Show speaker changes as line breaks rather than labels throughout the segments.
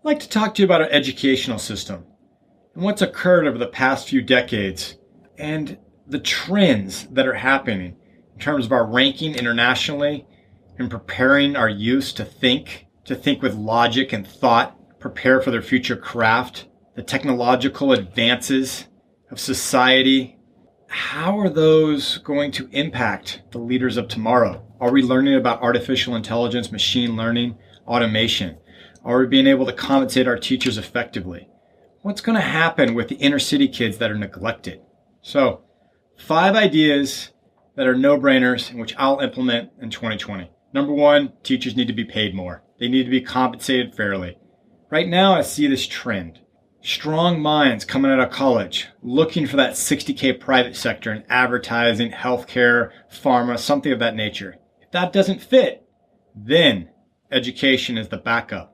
I'd like to talk to you about our educational system and what's occurred over the past few decades and the trends that are happening in terms of our ranking internationally and preparing our youth to think with logic and thought, prepare for their future craft, the technological advances of society. How are those going to impact the leaders of tomorrow? Are we learning about artificial intelligence, machine learning, automation? Are we being able to compensate our teachers effectively? What's going to happen with the inner city kids that are neglected? So, 5 ideas that are no-brainers and which I'll implement in 2020. Number 1, teachers need to be paid more. They need to be compensated fairly. Right now, I see this trend. Strong minds coming out of college, looking for that $60K private sector in advertising, healthcare, pharma, something of that nature. If that doesn't fit, then education is the backup.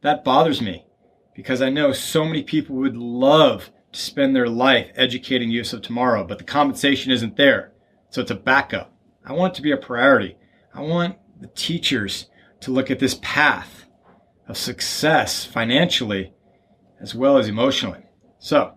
That bothers me because I know so many people would love to spend their life educating youth of tomorrow, but the compensation isn't there. So it's a backup. I want it to be a priority. I want the teachers to look at this path of success financially as well as emotionally. So,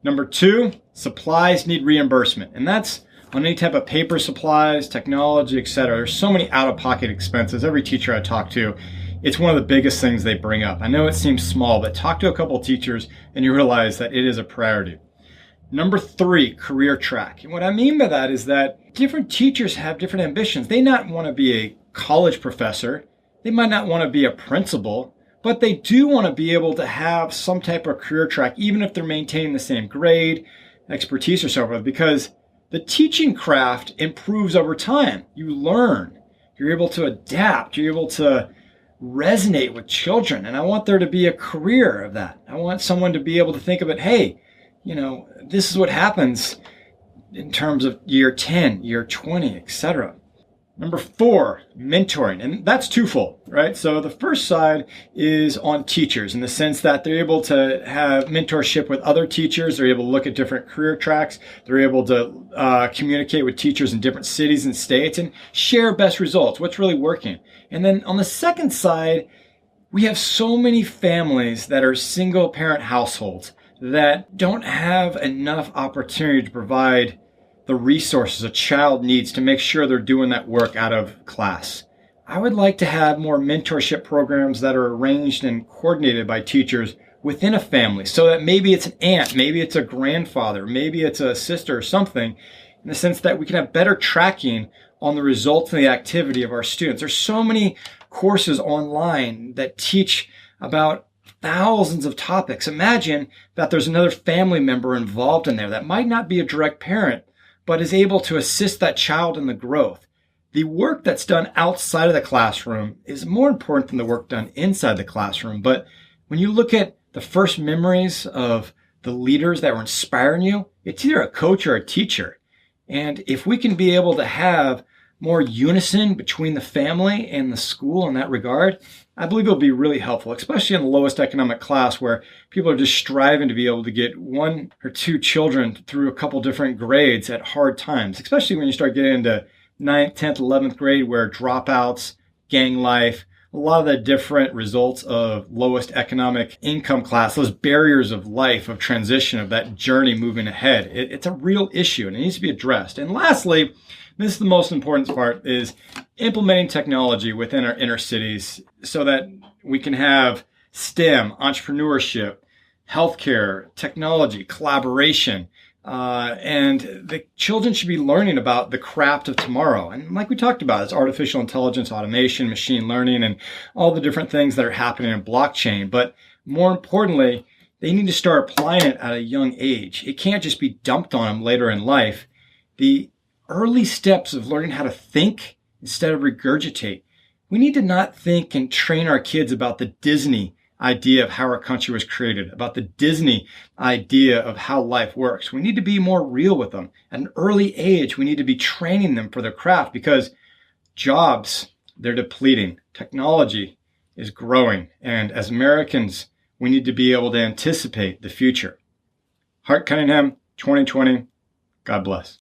number 2, supplies need reimbursement. And that's on any type of paper supplies, technology, etc. There's so many out-of-pocket expenses. Every teacher I talk to, it's one of the biggest things they bring up. I know it seems small, but talk to a couple of teachers and you realize that it is a priority. Number 3, career track. And what I mean by that is that different teachers have different ambitions. They not want to be a college professor. They might not want to be a principal, but they do want to be able to have some type of career track, even if they're maintaining the same grade, expertise, or so forth, because the teaching craft improves over time. You learn. You're able to adapt. You're able to resonate with children. And I want there to be a career of that. I want someone to be able to think of it, hey, this is what happens in terms of year 10, year 20, etc. Number 4, mentoring. And that's twofold, right? So the first side is on teachers in the sense that they're able to have mentorship with other teachers. They're able to look at different career tracks. They're able to communicate with teachers in different cities and states and share best results, what's really working. And then on the second side, we have so many families that are single parent households that don't have enough opportunity to provide the resources a child needs to make sure they're doing that work out of class. I would like to have more mentorship programs that are arranged and coordinated by teachers within a family so that maybe it's an aunt, maybe it's a grandfather, maybe it's a sister or something, in the sense that we can have better tracking on the results and the activity of our students. There's so many courses online that teach about thousands of topics. Imagine that there's another family member involved in there that might not be a direct parent, but is able to assist that child in the growth. The work that's done outside of the classroom is more important than the work done inside the classroom. But when you look at the first memories of the leaders that were inspiring you, it's either a coach or a teacher. And if we can be able to have more unison between the family and the school in that regard, I believe it'll be really helpful, especially in the lowest economic class where people are just striving to be able to get 1 or 2 children through a couple different grades at hard times, especially when you start getting into 9th, 10th, 11th grade where dropouts, gang life, a lot of the different results of lowest economic income class, those barriers of life, of transition, of that journey moving ahead. It's a real issue and it needs to be addressed. And lastly, this is the most important part, is implementing technology within our inner cities so that we can have STEM, entrepreneurship, healthcare, technology, collaboration, and the children should be learning about the craft of tomorrow. And like we talked about, it's artificial intelligence, automation, machine learning, and all the different things that are happening in blockchain. But more importantly, they need to start applying it at a young age. It can't just be dumped on them later in life. The early steps of learning how to think instead of regurgitate. We need to not think and train our kids about the Disney idea of how our country was created, about the Disney idea of how life works. We need to be more real with them. At an early age, we need to be training them for their craft because jobs, they're depleting. Technology is growing. And as Americans, we need to be able to anticipate the future. Hart Cunningham, 2020. God bless.